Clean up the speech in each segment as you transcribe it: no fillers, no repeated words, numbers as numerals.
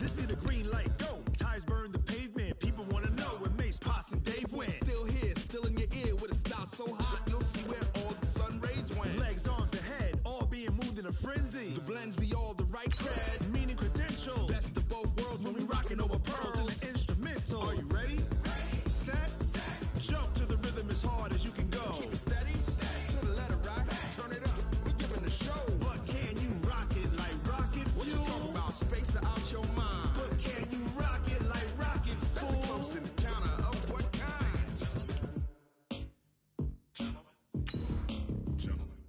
This be the green light, go. Tires burn the pavement. People want to know where Mace, Pops, and Dave went. Still here, still in your ear with a style so hot. You'll see where all the sun rays went. Legs, arms, and head, all being moved in a frenzy. The blends be all the right cred. Meaning credential. Best of both worlds when we rockin' over pearls and the instrumental. Are you ready? Set. Jump to the rhythm as hard as you can go. Keep it steady. To the letter rock. Turn it up. We giving the show. But can you rock it like rocket fuel? What you talking about? Space out your mind. But can you rock it like rockets, fool? That's a close encounter of what kind?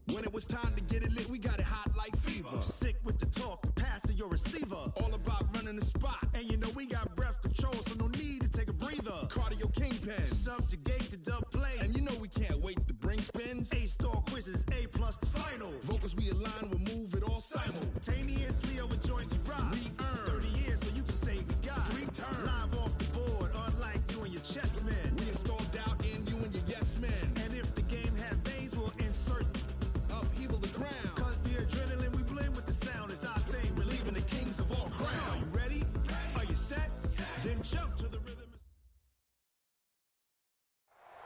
When it was time to get it lit, we got it hot like fever. Sick with the talk, pass to your receiver. All about running the spot. And you know we got breath control, so no need to take a breather. Cardio kingpin. Subjugate the dub play. And you know we can't wait to bring spins. A-star quizzes, A+ the final. Vocals we align, we'll move it all simultaneously over joints we rock. We earn 30 years, so you can say we got 3 turns. Live off the board, unlike you and your chess men. We install doubt in you and your yes men. And if the game had veins, we'll insert upheaval the ground. Cause the adrenaline we blend with the sound is our thing. Relieving the kings of all crowns. So are you ready? Are you set? Then jump to the rhythm.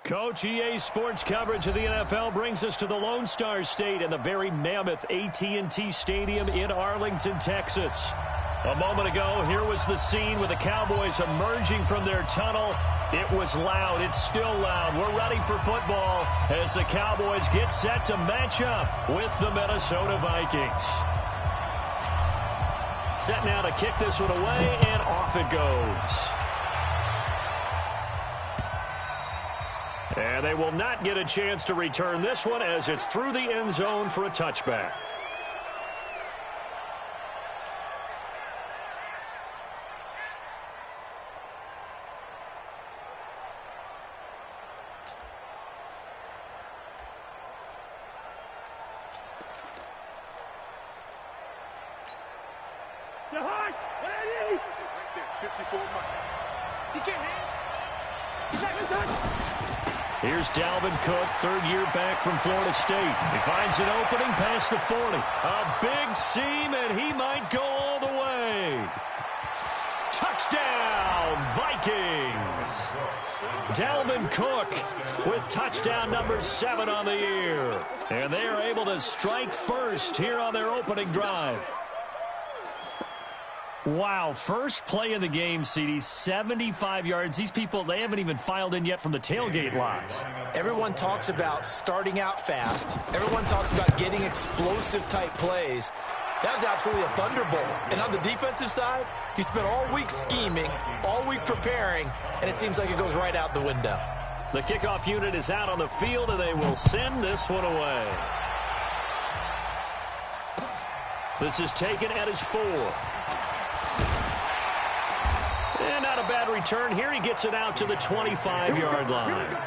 Coach, EA Sports coverage of the NFL brings us to the Lone Star State and the very mammoth AT&T Stadium in Arlington, Texas. A moment ago, here was the scene with the Cowboys emerging from their tunnel. It was loud. It's still loud. We're ready for football as the Cowboys get set to match up with the Minnesota Vikings. Set now to kick this one away, and off it goes. And they will not get a chance to return this one as it's through the end zone for a touchback. Here's Dalvin Cook, third year back from Florida State. He finds an opening past the 40. A big seam, and he might go all the way. Touchdown, Vikings! Dalvin Cook with touchdown number 7 on the year. And they are able to strike first here on their opening drive. Wow, first play of the game, CD, 75 yards. These people, they haven't even filed in yet from the tailgate lots. Everyone talks about starting out fast. Everyone talks about getting explosive-type plays. That was absolutely a thunderbolt. And on the defensive side, you spent all week scheming, all week preparing, and it seems like it goes right out the window. The kickoff unit is out on the field, and they will send this one away. This is taken at his 4. And not a bad return here. He gets it out to the 25-yard line.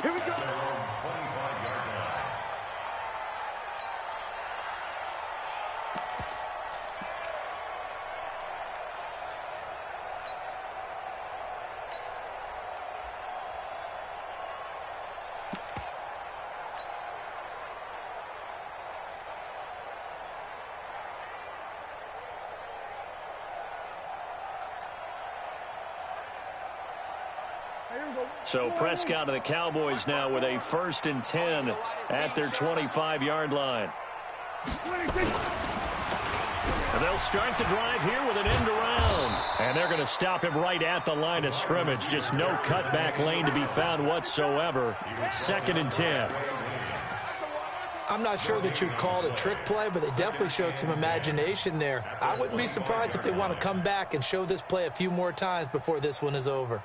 Here we go. So Prescott and the Cowboys now with a 1st and 10 at their 25-yard line. And they'll start the drive here with an end around. And they're going to stop him right at the line of scrimmage. Just no cutback lane to be found whatsoever. 2nd and 10. I'm not sure that you'd call it a trick play, but they definitely showed some imagination there. I wouldn't be surprised if they want to come back and show this play a few more times before this one is over.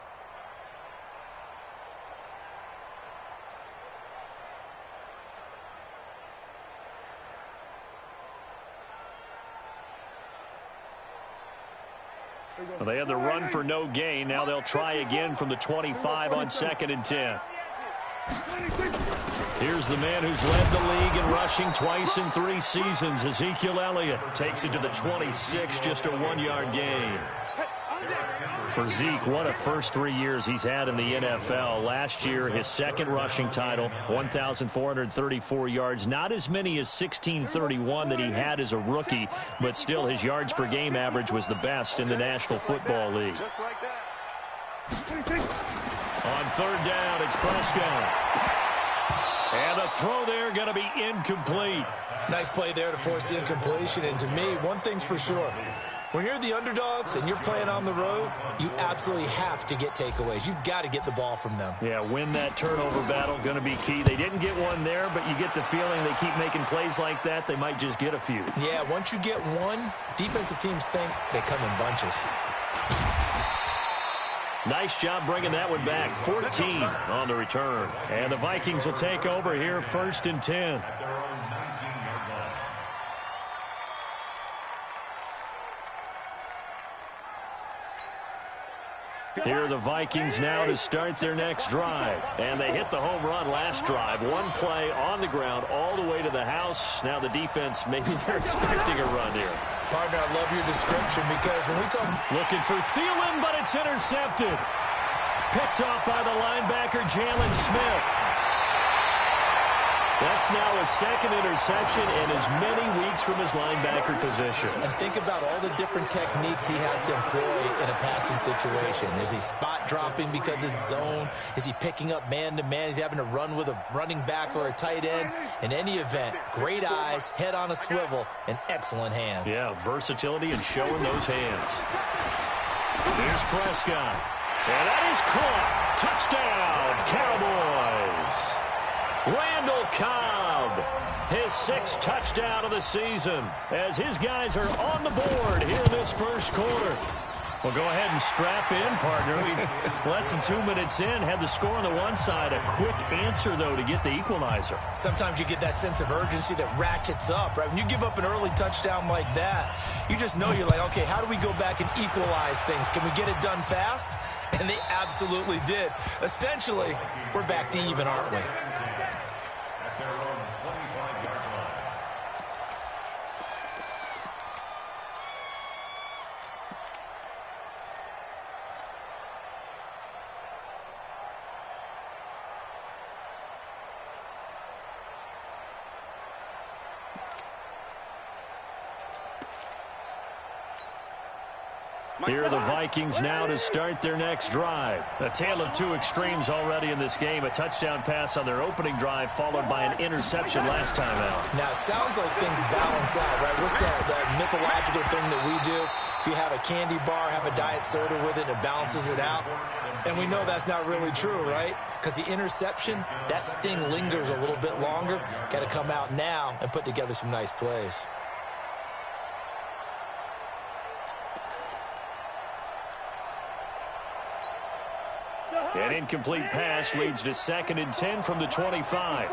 Well, they had the run for no gain. Now they'll try again from the 25 on 2nd and 10. Here's the man who's led the league in rushing twice in 3 seasons. Ezekiel Elliott takes it to the 26, just a 1-yard gain. For Zeke, what a first 3 years he's had in the NFL. Last year, his second rushing title, 1,434 yards. Not as many as 1,631 that he had as a rookie, but still his yards per game average was the best in the National Football League. Just like that. On third down, it's Prescott. And the throw there going to be incomplete. Nice play there to force the incompletion. And to me, one thing's for sure. When you're the underdogs and you're playing on the road, you absolutely have to get takeaways. You've got to get the ball from them. Yeah, win that turnover battle, going to be key. They didn't get one there, but you get the feeling they keep making plays like that, they might just get a few. Yeah, once you get one, defensive teams think they come in bunches. Nice job bringing that one back. 14 on the return. And the Vikings will take over here, 1st and 10. Here are the Vikings now to start their next drive. And they hit the home run last drive. One play on the ground all the way to the house. Now the defense, maybe they're expecting a run here. Partner, I love your description because when we talk... Looking for Thielen, but it's intercepted. Picked off by the linebacker, Jalen Smith. That's now his second interception in as many weeks from his linebacker position. And think about all the different techniques he has to employ in a passing situation. Is he spot dropping because it's zone? Is he picking up man-to-man? Is he having to run with a running back or a tight end? In any event, great eyes, head on a swivel, and excellent hands. Yeah, versatility and showing those hands. Here's Prescott. And that is caught. Touchdown, Cowboys. Randall Cobb, his 6th touchdown of the season, as his guys are on the board here in this first quarter. Well, go ahead and strap in, partner. Less than 2 minutes in, had the score on the one side. A quick answer, though, to get the equalizer. Sometimes you get that sense of urgency that ratchets up, right? When you give up an early touchdown like that, you just know you're like, okay, how do we go back and equalize things? Can we get it done fast? And they absolutely did. Essentially, we're back to even, aren't we? Here are the Vikings now to start their next drive. A tale of two extremes already in this game. A touchdown pass on their opening drive, followed by an interception last time out. Now, it sounds like things balance out, right? What's that mythological thing that we do? If you have a candy bar, have a diet soda with it, it balances it out. And we know that's not really true, right? Because the interception, that sting lingers a little bit longer. Got to come out now and put together some nice plays. An incomplete pass leads to 2nd and 10 from the 25.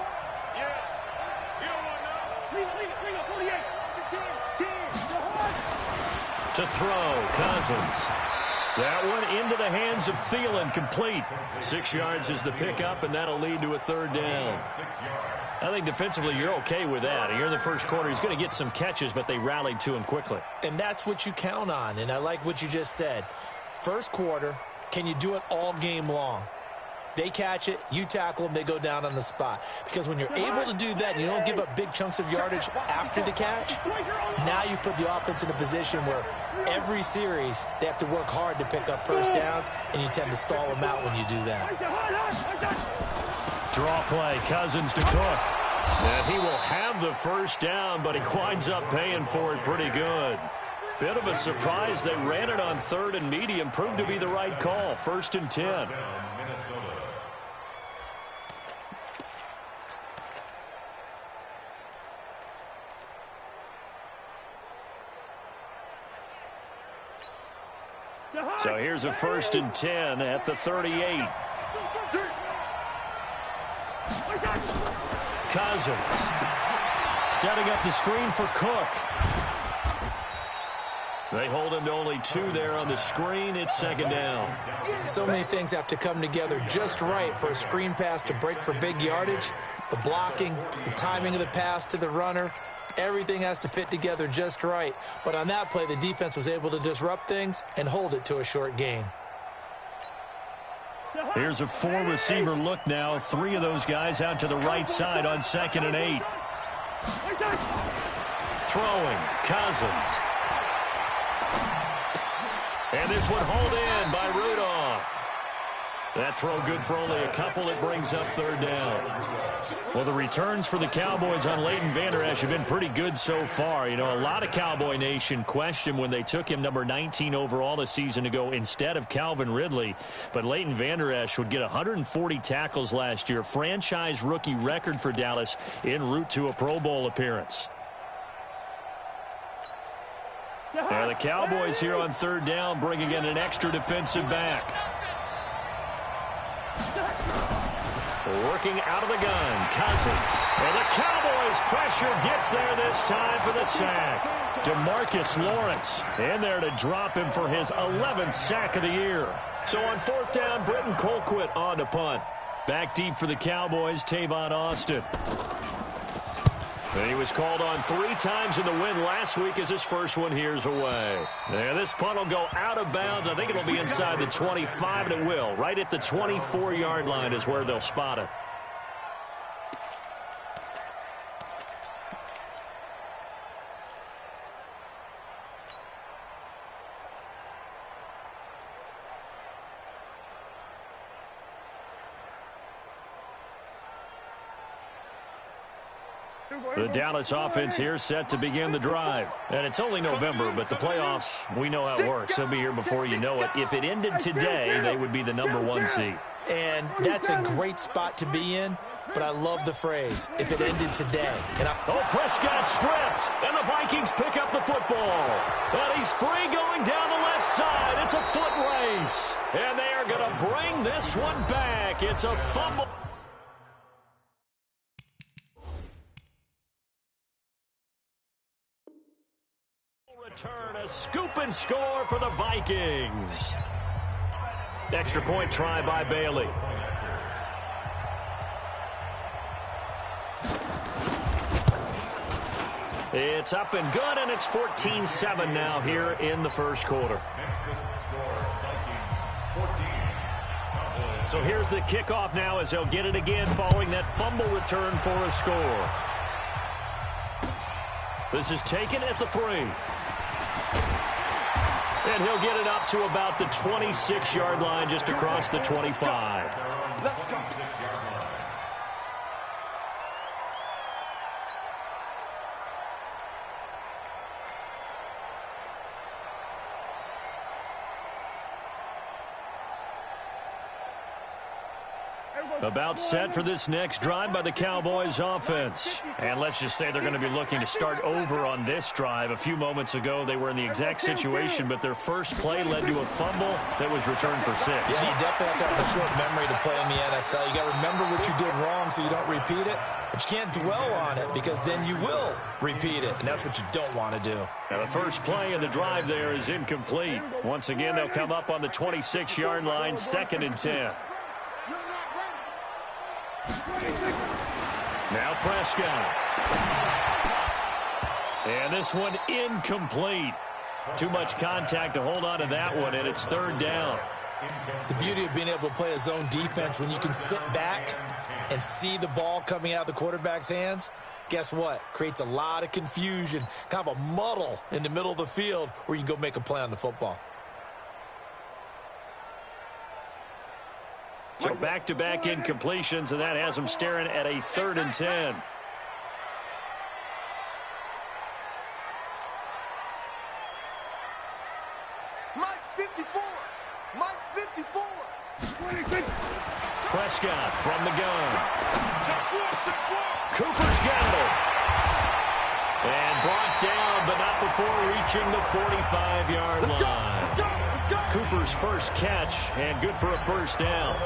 To throw, Cousins. That one into the hands of Thielen, complete. 6 yards is the pickup, and that'll lead to a 3rd down. I think defensively you're okay with that. Here in the first quarter, he's going to get some catches, but they rallied to him quickly. And that's what you count on, and I like what you just said. First quarter, can you do it all game long? They catch it, you tackle them, they go down on the spot. Because when you're able to do that, and you don't give up big chunks of yardage after the catch, now you put the offense in a position where every series they have to work hard to pick up first downs, and you tend to stall them out when you do that. Draw play, Cousins to Cook. And he will have the first down, but he winds up paying for it pretty good. Bit of a surprise. They ran it on 3rd and medium. Proved to be the right call. 1st and 10. So here's a 1st and 10 at the 38. Cousins setting up the screen for Cook. They hold him to only 2 there on the screen. It's 2nd down. So many things have to come together just right for a screen pass to break for big yardage. The blocking, the timing of the pass to the runner, Everything has to fit together just right. But on that play, the defense was able to disrupt things and hold it to a short gain. Here's a 4-receiver look now. 3 of those guys out to the right side on 2nd and 8. Throwing, Cousins. And this one hauled in by Rudolph. That throw good for only a couple. It brings up 3rd down. Well, the returns for the Cowboys on Leighton Vander Esch have been pretty good so far. You know, a lot of Cowboy Nation questioned when they took him number 19 overall a season ago instead of Calvin Ridley. But Leighton Vander Esch would get 140 tackles last year. Franchise rookie record for Dallas en route to a Pro Bowl appearance. Now the Cowboys here on 3rd down bringing in an extra defensive back. Working out of the gun, Cousins. And the Cowboys' pressure gets there this time for the sack. DeMarcus Lawrence in there to drop him for his 11th sack of the year. So on 4th down, Britton Colquitt on to punt. Back deep for the Cowboys, Tavon Austin. And he was called on 3 times in the win last week as his first one here's away. And this punt will go out of bounds. I think it'll be inside the 25, and it will. Right at the 24-yard line is where they'll spot it. The Dallas offense here set to begin the drive. And it's only November, but the playoffs, we know how it works. They'll be here before you know it. If it ended today, they would be the number 1 seed. And that's a great spot to be in, but I love the phrase, if it ended today. Prescott stripped, and the Vikings pick up the football. And he's free going down the left side. It's a foot race. And they are going to bring this one back. It's a fumble. Return, a scoop and score for the Vikings. Extra point try by Bailey. It's up and good, and it's 14-7 now here in the first quarter. So here's the kickoff now as they'll get it again following that fumble return for a score. This is taken at the 3. And he'll get it up to about the 26-yard line, just across the 25. Let's go. About set for this next drive by the Cowboys offense. And let's just say they're going to be looking to start over on this drive. A few moments ago, they were in the exact situation, but their first play led to a fumble that was returned for 6. Yeah, you definitely have to have a short memory to play in the NFL. You got to remember what you did wrong so you don't repeat it. But you can't dwell on it because then you will repeat it, and that's what you don't want to do. Now the first play in the drive there is incomplete. Once again, they'll come up on the 26-yard line, 2nd and 10. Now Prescott. And this one incomplete. Too much contact to hold on to that one, and it's 3rd down. The beauty of being able to play a zone defense, when you can sit back and see the ball coming out of the quarterback's hands, guess what? Creates a lot of confusion, kind of a muddle in the middle of the field where you can go make a play on the football. So back-to-back incompletions, and that has them staring at a 3rd and 10. Mike 54. Mike 54. Prescott from the gun. Cooper's got it. And brought down, but not before reaching the 45-yard line. Cooper's first catch, and good for a 1st down.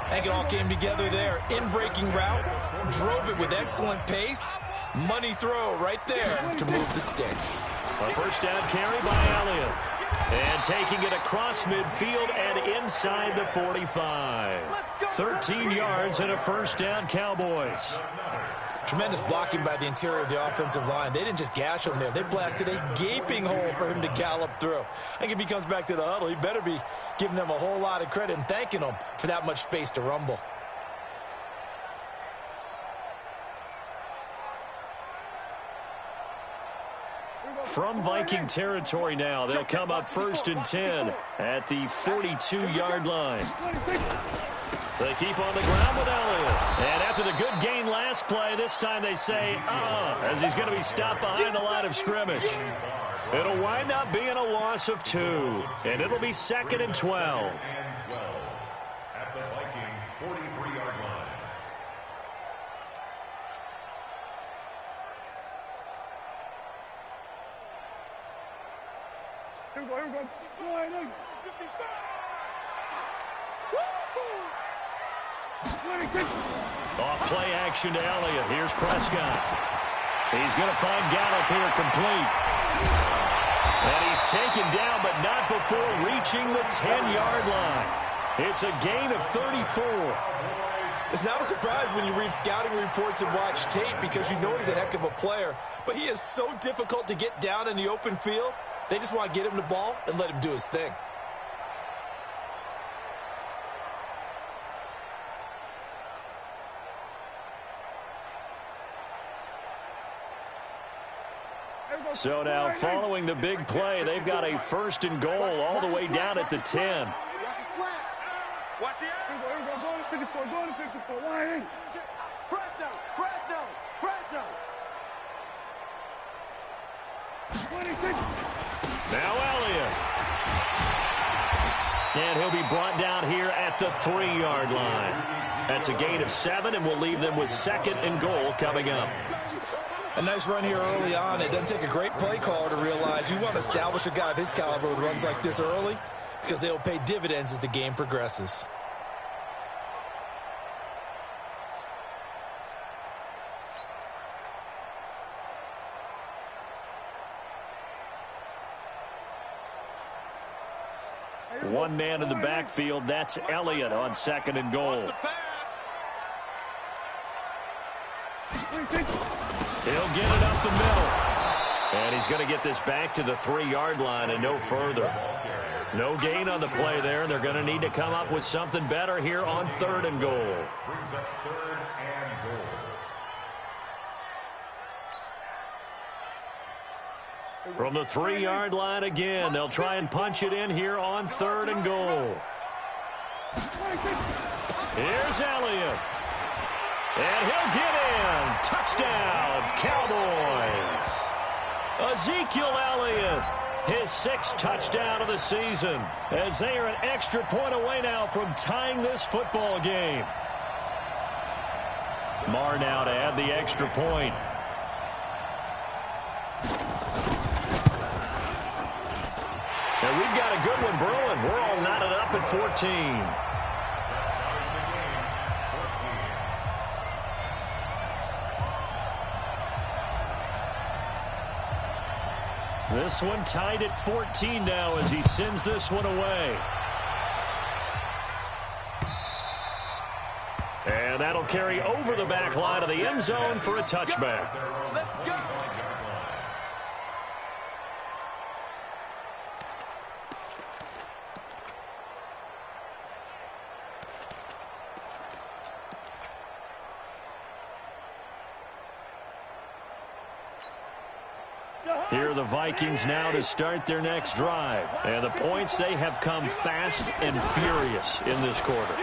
I think it all came together there. In-breaking route, drove it with excellent pace. Money throw right there to move the sticks. A 1st down carry by Elliott. And taking it across midfield and inside the 45. 13 yards and a 1st down, Cowboys. Tremendous blocking by the interior of the offensive line. They didn't just gash him there. They blasted a gaping hole for him to gallop through. I think if he comes back to the huddle, he better be giving them a whole lot of credit and thanking them for that much space to rumble. From Viking territory now, they'll come up 1st and 10 at the 42-yard line. They keep on the ground with Elliott. And after the good gain last play, this time they say, as he's going to be stopped behind the line of scrimmage. It'll wind up being a loss of 2, and it'll be 2nd and 12. At the Vikings' 43-yard line. Here we go. Off play action to Elliott. Here's Prescott. He's going to find Gallup here complete. And he's taken down, but not before reaching the 10-yard line. It's a gain of 34. It's not a surprise when you read scouting reports and watch tape because you know he's a heck of a player. But he is so difficult to get down in the open field. They just want to get him the ball and let him do his thing. So now, following the big play, they've got a 1st and goal all the way down at the 10. Watch the slant. Watch the Here we go. Go to 54. Go to 54. Line in. Press down. Press down. Press down. 26. Now Elliott. And he'll be brought down here at the 3-yard line. That's a gain of 7, and we'll leave them with 2nd and goal coming up. A nice run here early on. It doesn't take a great play caller to realize you want to establish a guy of his caliber with runs like this early because they'll pay dividends as the game progresses. One man in the backfield. That's Elliott on 2nd and goal. He'll get it up the middle. And he's going to get this back to the 3-yard line and no further. No gain on the play there, and they're going to need to come up with something better here on 3rd and goal. Brings up 3rd and goal. From the 3-yard line again, they'll try and punch it in here on 3rd and goal. Here's Elliott. And he'll get in. Touchdown, Cowboys. Ezekiel Elliott, his 6th touchdown of the season, as they are an extra point away now from tying this football game. Marr now to add the extra point. And we've got a good one brewing. We're all knotted up at 14. This one tied at 14 now as he sends this one away. And that'll carry over the back line of the end zone for a touchback. Let's go. Here are the Vikings now to start their next drive. And the points, they have come fast and furious in this quarter.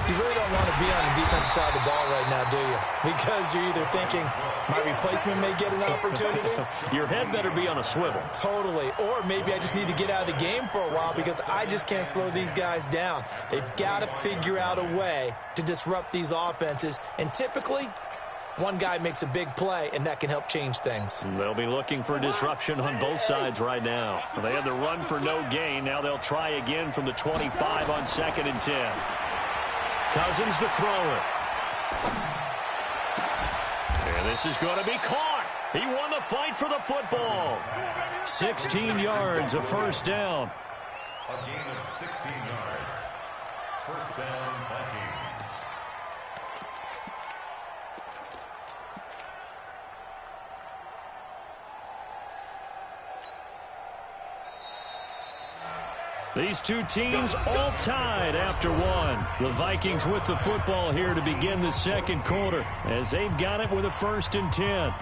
You really don't want to be on the defensive side of the ball right now, do you? Because you're either thinking, my replacement may get an opportunity. Your head better be on a swivel. Totally. Or maybe I just need to get out of the game for a while because I just can't slow these guys down. They've got to figure out a way to disrupt these offenses. And typically, one guy makes a big play, and that can help change things. They'll be looking for disruption on both sides right now. They had the run for no gain. Now they'll try again from the 25 on 2nd and 10. Cousins to throw it. And this is going to be caught. He won the fight for the football. 16 yards, a 1st down. A gain of 16 yards. 1st down, Vikings. These two teams all tied after one. The Vikings with the football here to begin the second quarter as they've got it with a 1st and 10.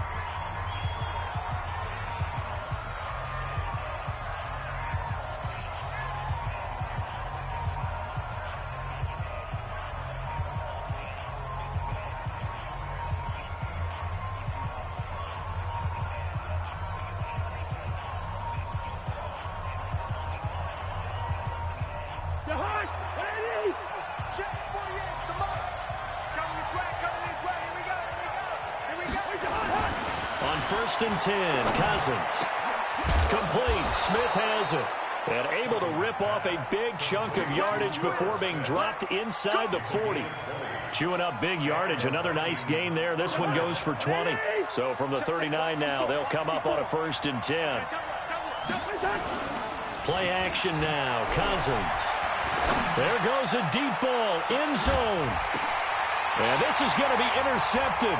On 1st and 10, Cousins. Complete. Smith has it. And able to rip off a big chunk of yardage before being dropped inside the 40. Chewing up big yardage. Another nice gain there. This one goes for 20. So from the 39 now, they'll come up on a 1st and 10. Play action now. Cousins. There goes a deep ball. End zone. And this is going to be intercepted.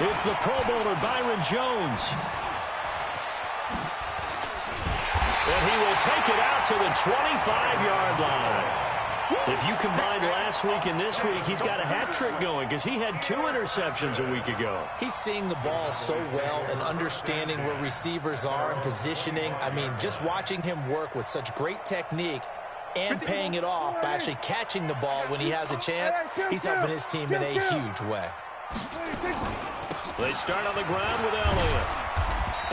It's the Pro Bowler, Byron Jones. And he will take it out to the 25-yard line. If you combine last week and this week, he's got a hat trick going because he had 2 interceptions a week ago. He's seeing the ball so well and understanding where receivers are and positioning. I mean, just watching him work with such great technique and paying it off by actually catching the ball when he has a chance, he's helping his team in a huge way. They start on the ground with Elliott.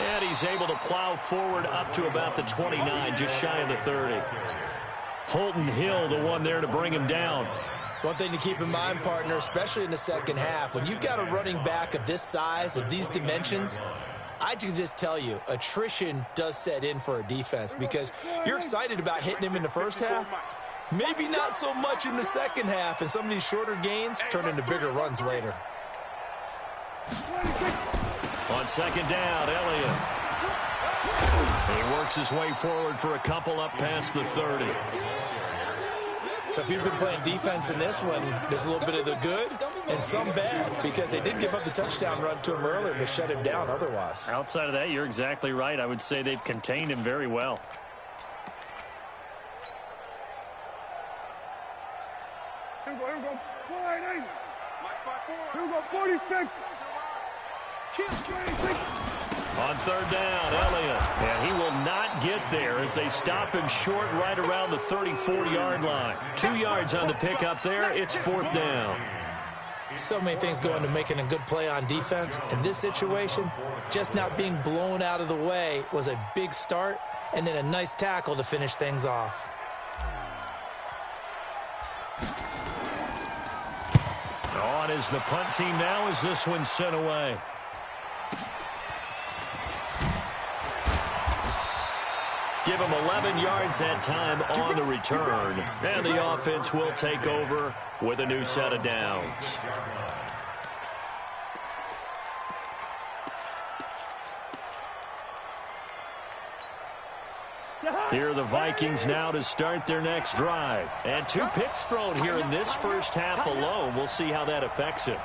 And he's able to plow forward up to about the 29, just shy of the 30. Holton Hill, the one there to bring him down. One thing to keep in mind, partner, especially in the second half, when you've got a running back of this size, of these dimensions, I can just tell you, attrition does set in for a defense because you're excited about hitting him in the first half. Maybe not so much in the second half, and some of these shorter gains turn into bigger runs later. On 2nd down, Elliott. He works his way forward for a couple up past the 30. So if you've been playing defense in this one, there's a little bit of the good and some bad because they did give up the touchdown run to him earlier but shut him down otherwise. Outside of that, you're exactly right. I would say they've contained him very well. Here we go. Here we go, 46. On 3rd down, Elliott. And he will not get there as they stop him short right around the 34-yard line. 2 yards on the pickup there. It's 4th down. So many things go into making a good play on defense. In this situation, just not being blown out of the way was a big start and then a nice tackle to finish things off. On is the punt team now as this one's sent away. Give him 11 yards that time on the return. And the offense will take over with a new set of downs. Here are the Vikings now to start their next drive. And 2 picks thrown here in this first half alone. We'll see how that affects him.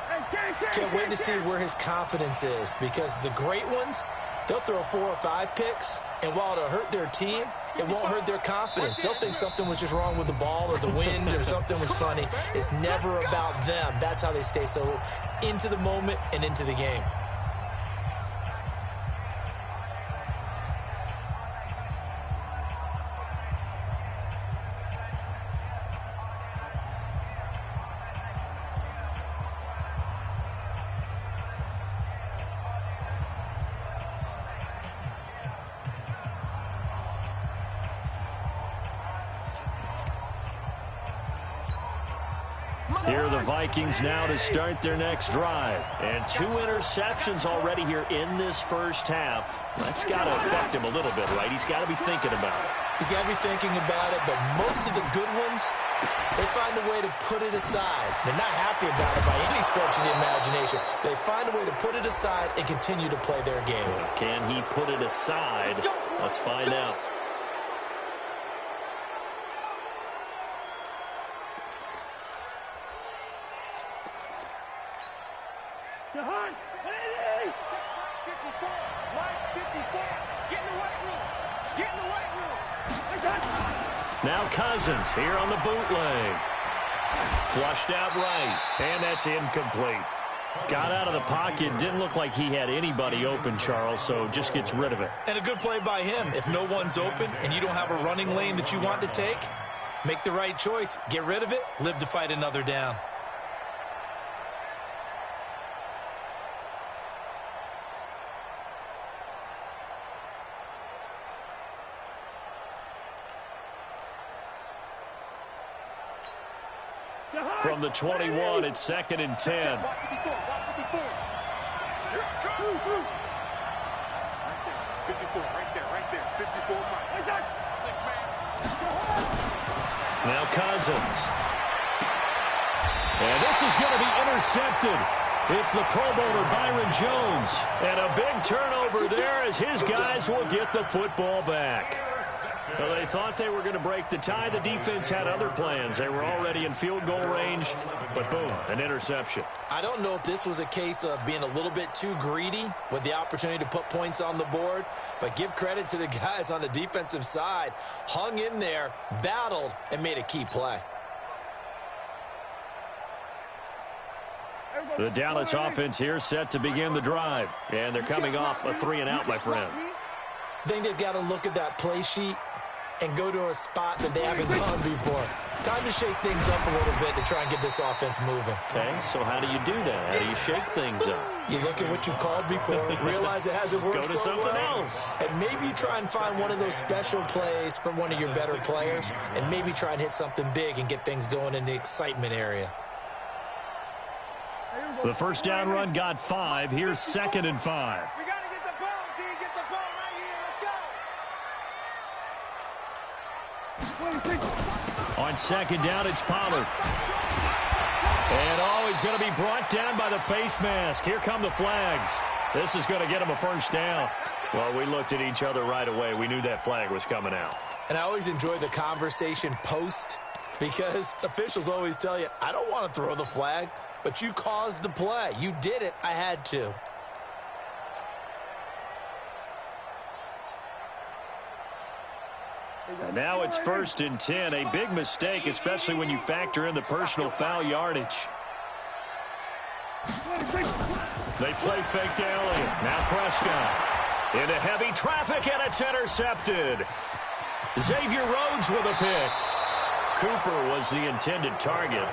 Can't wait to see where his confidence is because the great ones, they'll throw 4 or 5 picks, and while it'll hurt their team, it won't hurt their confidence. They'll think something was just wrong with the ball or the wind or something was funny. It's never about them. That's how they stay so into the moment and into the game. Here are the Vikings now to start their next drive. And 2 interceptions already here in this first half. That's got to affect him a little bit, right? He's got to be thinking about it. He's got to be thinking about it, but most of the good ones, they find a way to put it aside. They're not happy about it by any stretch of the imagination. They find a way to put it aside and continue to play their game. Can he put it aside? Let's find out. Now Cousins here on the bootleg. Flushed out right, and that's incomplete. Got out of the pocket, didn't look like he had anybody open, Charles, so just gets rid of it. And a good play by him. If no one's open and you don't have a running lane that you want to take, make the right choice. Get rid of it, live to fight another down. From the 21, it's 2nd and 10. Now Cousins. And this is going to be intercepted. It's the Pro Bowler Byron Jones. And a big turnover there as his guys will get the football back. Well, they thought they were going to break the tie. The defense had other plans. They were already in field goal range, but boom, an interception. I don't know if this was a case of being a little bit too greedy with the opportunity to put points on the board, but give credit to the guys on the defensive side. Hung in there, battled, and made a key play. The Dallas offense here set to begin the drive, and they're coming off a 3-and-out, my friend. I think they've got to look at that play sheet and go to a spot that they haven't gone before. Time to shake things up a little bit to try and get this offense moving. Okay, so how do you do that? How do you shake things up? You look at what you've called before, realize it hasn't worked Go to so something well, else. and maybe try and find one of those special plays from one of your better players, and maybe try and hit something big and get things going in the excitement area. The first down run got 5. Here's 2nd and 5. We got to get the ball, D. Get the ball right here. Let's go. On 2nd down, it's Pollard. And, he's going to be brought down by the face mask. Here come the flags. This is going to get him a first down. Well, we looked at each other right away. We knew that flag was coming out. And I always enjoy the conversation post because officials always tell you, I don't want to throw the flag, but you caused the play. You did it. I had to. And now it's 1st and 10. A big mistake, especially when you factor in the personal foul yardage. They play fake to Elliott. Now Prescott. Into heavy traffic, and it's intercepted. Xavier Rhodes with a pick. Cooper was the intended target.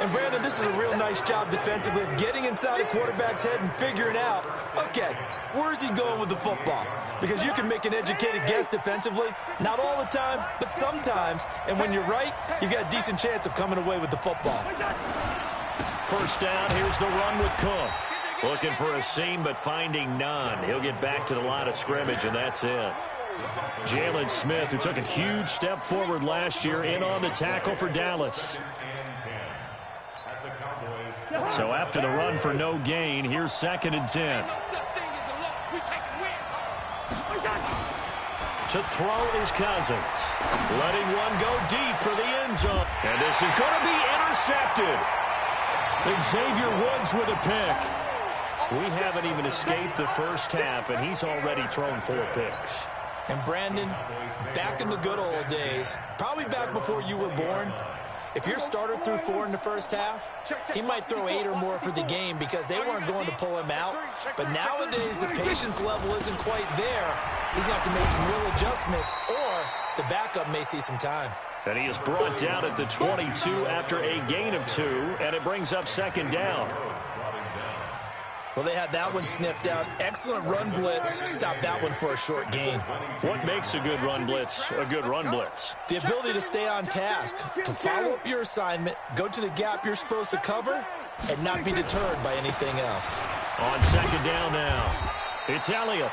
And, Brandon, this is a real nice job defensively of getting inside a quarterback's head and figuring out, okay, where's he going with the football? Because you can make an educated guess defensively, not all the time, but sometimes. And when you're right, you've got a decent chance of coming away with the football. First down, here's the run with Cook. Looking for a seam, but finding none. He'll get back to the line of scrimmage, and that's it. Jalen Smith, who took a huge step forward last year, in on the tackle for Dallas. So after the run for no gain, here's 2nd and 10. To throw is Cousins. Letting one go deep for the end zone. And this is going to be intercepted. Xavier Woods with a pick. We haven't even escaped the first half, and he's already thrown 4 picks. And, Brandon, back in the good old days, probably back before you were born, if your starter threw 4 in the first half, he might throw 8 or more for the game because they weren't going to pull him out. But nowadays, the patience level isn't quite there. He's going to have to make some real adjustments, or the backup may see some time. And he is brought down at the 22 after a gain of 2, and it brings up 2nd down. Well, they had that one sniffed out. Excellent run blitz. Stopped that one for a short gain. What makes a good run blitz a good run blitz? The ability to stay on task, to follow up your assignment, go to the gap you're supposed to cover, and not be deterred by anything else. On 2nd down now, it's Elliott.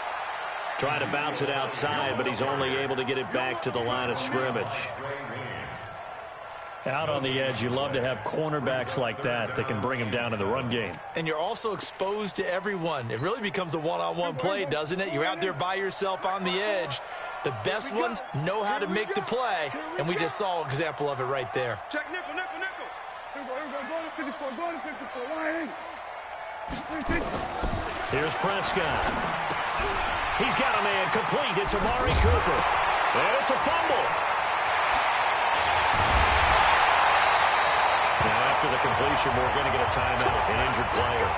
Trying to bounce it outside, but he's only able to get it back to the line of scrimmage. Out on the edge, you love to have cornerbacks like that can bring him down in the run game. And you're also exposed to everyone. It really becomes a one-on-one play, doesn't it? You're out there by yourself on the edge. The best ones know how to make the play, and we just saw an example of it right there. Check nickel, nickel, nickel. Here we go, go to 54. Here's Prescott. He's got a man complete. It's Amari Cooper. And it's a fumble. the completion, we're going to get a timeout, an injured player.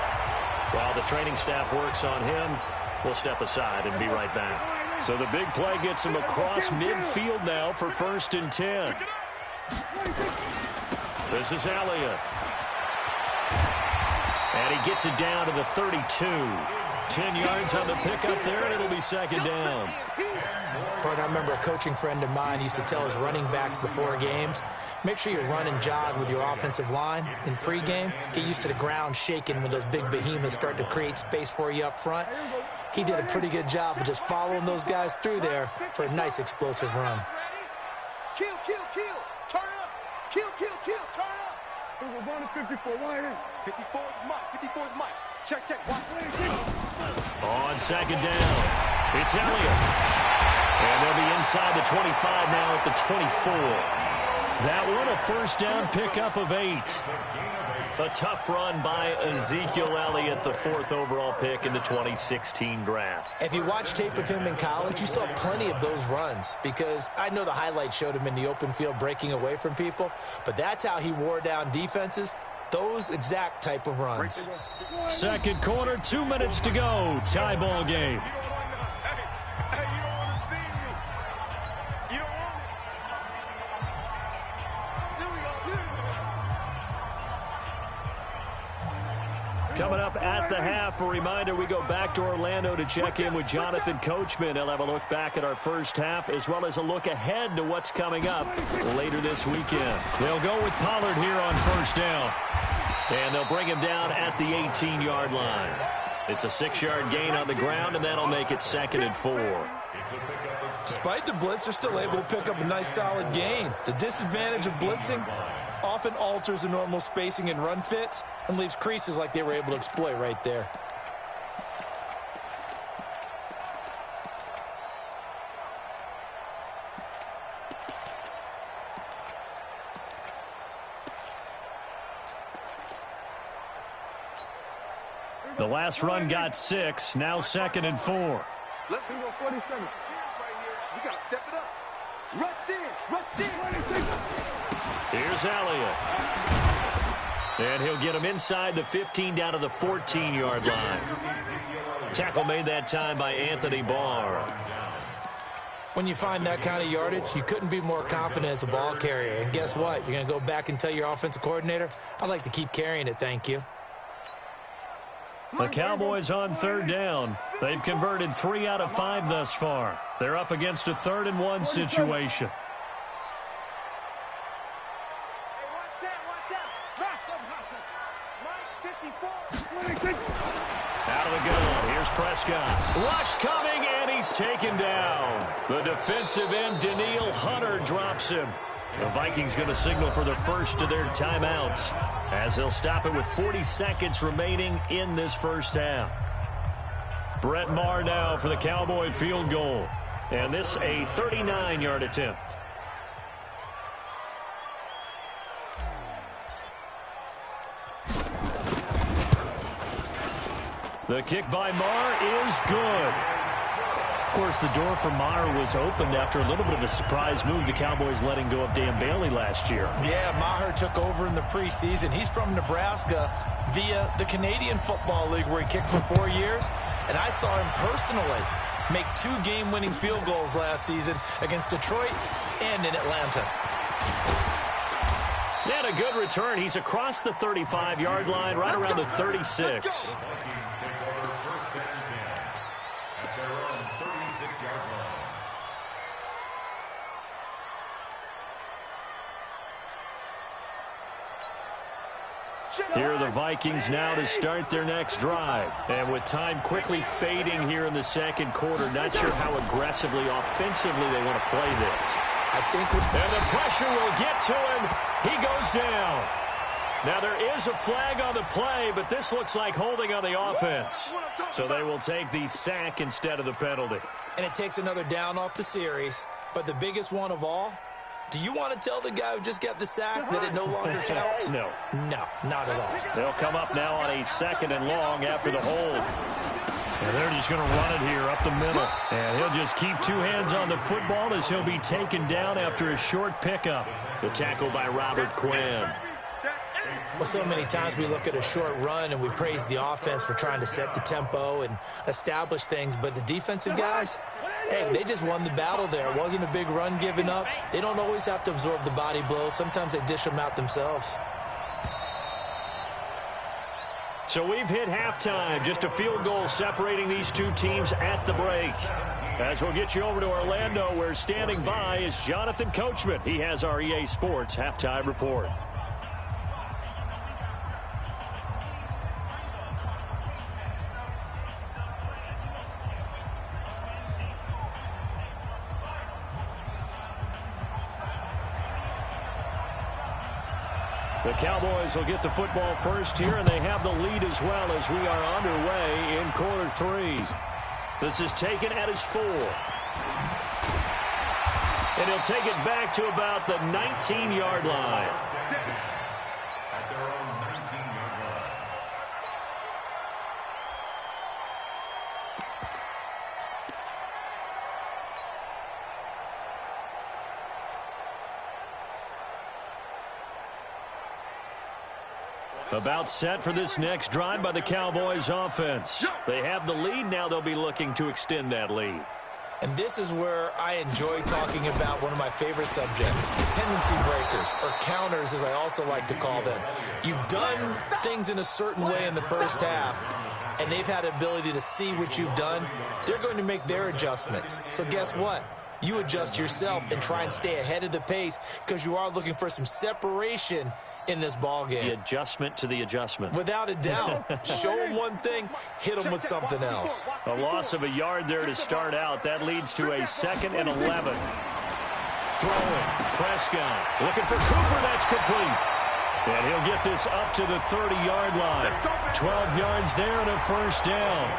While the training staff works on him, we'll step aside and be right back. So the big play gets him across midfield now for 1st and 10. This is Elliott. And he gets it down to the 32. 10 yards on the pickup there, and it'll be 2nd down. I remember a coaching friend of mine used to tell his running backs before games, make sure you run and jog with your offensive line in pregame. Get used to the ground shaking when those big behemoths start to create space for you up front. He did a pretty good job of just following those guys through there for a nice explosive run. Kill, turn up. Kill, turn up. We're going to 54, wide in. 54 is Mike. Check. On 2nd down, it's Elliott. And they'll be inside the 25 now at the 24. That one a 1st down pickup of 8. A tough run by Ezekiel Elliott, the 4th overall pick in the 2016 draft. If you watch tape of him in college, you saw plenty of those runs, because I know the highlights showed him in the open field breaking away from people, but that's how he wore down defenses, those exact type of runs. 2nd quarter, 2 minutes to go. Tie ball game. Coming up at the half, a reminder, we go back to Orlando to check in with Jonathan Coachman. He'll have a look back at our first half, as well as a look ahead to what's coming up later this weekend. They'll go with Pollard here on 1st down. And they'll bring him down at the 18-yard line. It's a 6-yard gain on the ground, and that'll make it 2nd and 4. Despite the blitz, they're still able to pick up a nice solid gain. The disadvantage of blitzing often alters the normal spacing and run fits and leaves creases like they were able to exploit right there. The last run got 6, now 2nd and 4. Let's go 47. We got to step it up. Rush in. Here's Elliott. And he'll get him inside the 15 down to the 14-yard line. Tackle made that time by Anthony Barr. When you find that kind of yardage, you couldn't be more confident as a ball carrier. And guess what? You're going to go back and tell your offensive coordinator, I'd like to keep carrying it, thank you. The Cowboys on 3rd down. They've converted 3 out of 5 thus far. They're up against a 3rd and 1 situation. Out of the gun, here's Prescott. Rush coming, and he's taken down. The defensive end, Daniil Hunter, drops him. The Vikings going to signal for the first of their timeouts, as they'll stop it with 40 seconds remaining in this first half. Brett Maher now for the Cowboy field goal. And this a 39-yard attempt. The kick by Maher is good. Of course, the door for Maher was opened after a little bit of a surprise move. The Cowboys letting go of Dan Bailey last year. Yeah, Maher took over in the preseason. He's from Nebraska via the Canadian Football League, where he kicked for 4 years. And I saw him personally make 2 game-winning field goals last season against Detroit and in Atlanta. And a good return. He's across the 35-yard line, right around the 36. Here are the Vikings now to start their next drive. And with time quickly fading here in the second quarter, not sure how aggressively, offensively they want to play this. I think and the pressure will get to him. He goes down. Now there is a flag on the play, but this looks like holding on the offense. So they will take the sack instead of the penalty. And it takes another down off the series. But the biggest one of all, do you want to tell the guy who just got the sack that it no longer counts? No. No, not at all. They'll come up now on a 2nd and long after the hold. And they're just going to run it here up the middle. And he'll just keep 2 hands on the football as he'll be taken down after a short pickup. The tackle by Robert Quinn. Well, so many times we look at a short run and we praise the offense for trying to set the tempo and establish things, but the defensive guys, hey, they just won the battle there. It wasn't a big run given up. They don't always have to absorb the body blows. Sometimes they dish them out themselves. So we've hit halftime. Just a field goal separating these two teams at the break. As we'll get you over to Orlando, where standing by is Jonathan Coachman. He has our EA Sports halftime report. The Cowboys will get the football first here, and they have the lead as well as we are underway in quarter 3. This is taken at his 4. And he'll take it back to about the 19-yard line. At their own 19-yard line. About set for this next drive by the Cowboys offense. They have the lead. Now they'll be looking to extend that lead. And this is where I enjoy talking about one of my favorite subjects, tendency breakers, or counters as I also like to call them. You've done things in a certain way in the first half, and they've had the ability to see what you've done. They're going to make their adjustments. So guess what? You adjust yourself and try and stay ahead of the pace because you are looking for some separation in this ball game. The adjustment to the adjustment. Without a doubt. Show them one thing, hit them with something else. A loss of a yard there to start out. That leads to a 2nd and 11. Throwing. Prescott looking for Cooper. That's complete. And he'll get this up to the 30-yard line. 12 yards there and a first down.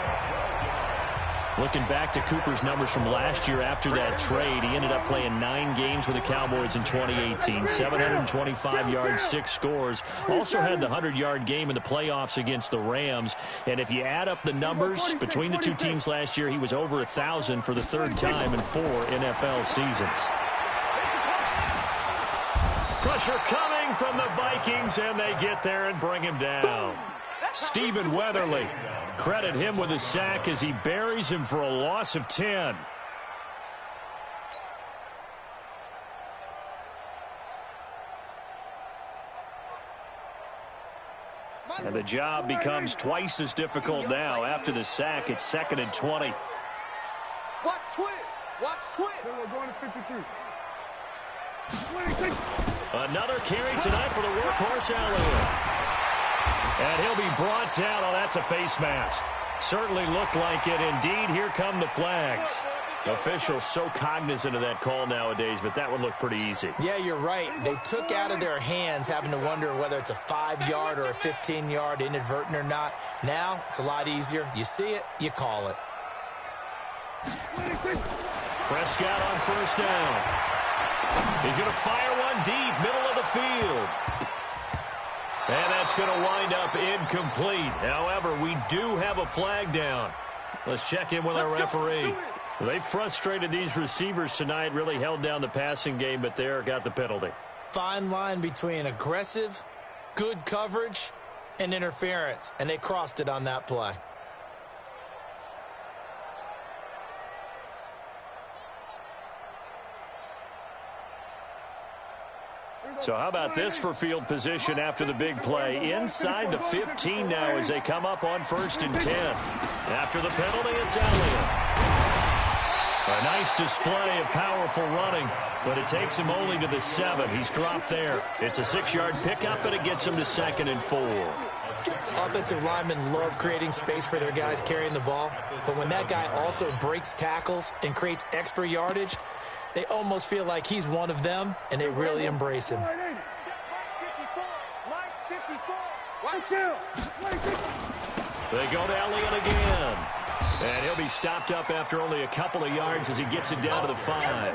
Looking back to Cooper's numbers from last year after that trade, he ended up playing 9 games with the Cowboys in 2018. 725 yards, 6 scores. Also had the 100-yard game in the playoffs against the Rams. And if you add up the numbers between the two teams last year, he was over 1,000 for the 3rd time in 4 NFL seasons. Pressure coming from the Vikings, and they get there and bring him down. Stephen Weatherly. Credit him with a sack as he buries him for a loss of 10. And the job becomes twice as difficult now. After the sack, it's 2nd and 20. Watch twist. Watch twist. Another carry tonight for the workhorse Elliott. And he'll be brought down. Oh, that's a face mask. Certainly looked like it. Indeed, here come the flags. Officials so cognizant of that call nowadays, but that would look pretty easy. Yeah, you're right. They took out of their hands having to wonder whether it's a 5-yard or a 15-yard, inadvertent or not. Now, it's a lot easier. You see it, you call it. Prescott on first down. He's going to fire one deep, middle of the field. And that's going to wind up incomplete. However, we do have a flag down. Let's check in with our referee. They frustrated these receivers tonight, really held down the passing game, but there got the penalty. Fine line between aggressive, good coverage, and interference, and they crossed it on that play. So how about this for field position after the big play? Inside the 15 now as they come up on 1st and 10. After the penalty, it's Elliott. A nice display of powerful running, but it takes him only to the 7. He's dropped there. It's a 6-yard pickup, and it gets him to 2nd and 4. Offensive linemen love creating space for their guys carrying the ball, but when that guy also breaks tackles and creates extra yardage, they almost feel like he's one of them, and they really embrace him. They go to Elliott again. And he'll be stopped up after only a couple of yards as he gets it down to the 5.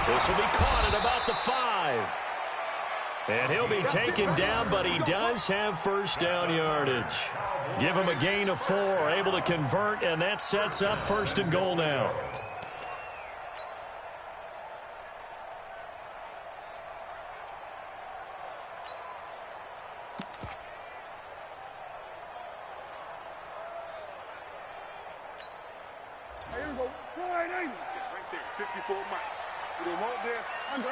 This will be caught at about the 5. And he'll be taken down, but he does have first down yardage. Give him a gain of 4, able to convert, and that sets up 1st and goal now. Right there, 54 Mike. We don't want this. Under.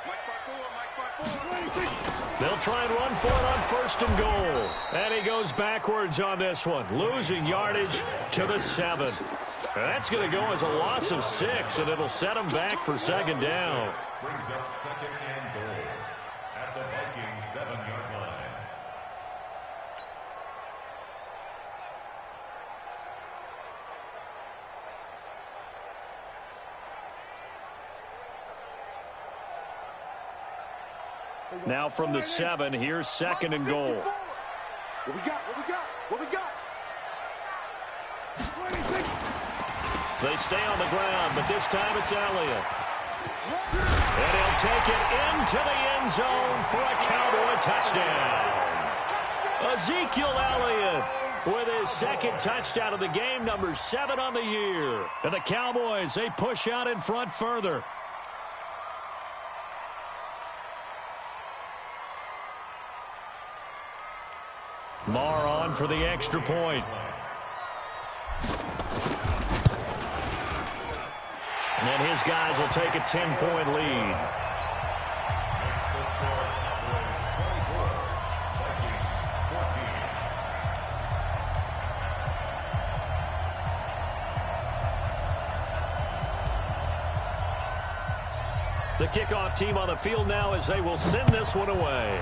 Mike 5-4. They'll try and run for it on 1st and goal. And he goes backwards on this one, losing yardage to the 7. That's going to go as a loss of 6, and it'll set him back for 2nd down. Brings up 2nd and goal at the Vikings 7-yard line. Now from the 7, here's 2nd and goal. What we got? They stay on the ground, but this time it's Elliott. And he'll take it into the end zone for a Cowboy touchdown. Ezekiel Elliott with his 2nd touchdown of the game, number 7 on the year. And the Cowboys, they push out in front further. Marr on for the extra point. And his guys will take a 10-point lead. The kickoff team on the field now as they will send this one away.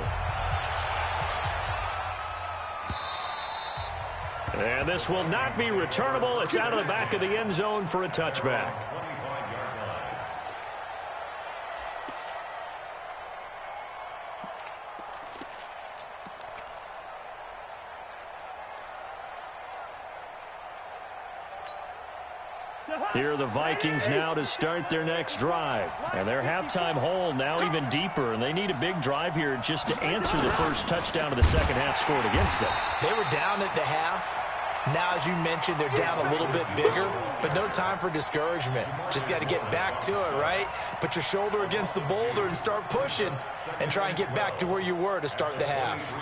And this will not be returnable. It's out of the back of the end zone for a touchback. Here are the Vikings now to start their next drive. And their halftime hole now even deeper, and they need a big drive here just to answer the first touchdown of the second half scored against them. They were down at the half. Now, as you mentioned, they're down a little bit bigger, but no time for discouragement. Just got to get back to it, right? Put your shoulder against the boulder and start pushing and try and get back to where you were to start the half.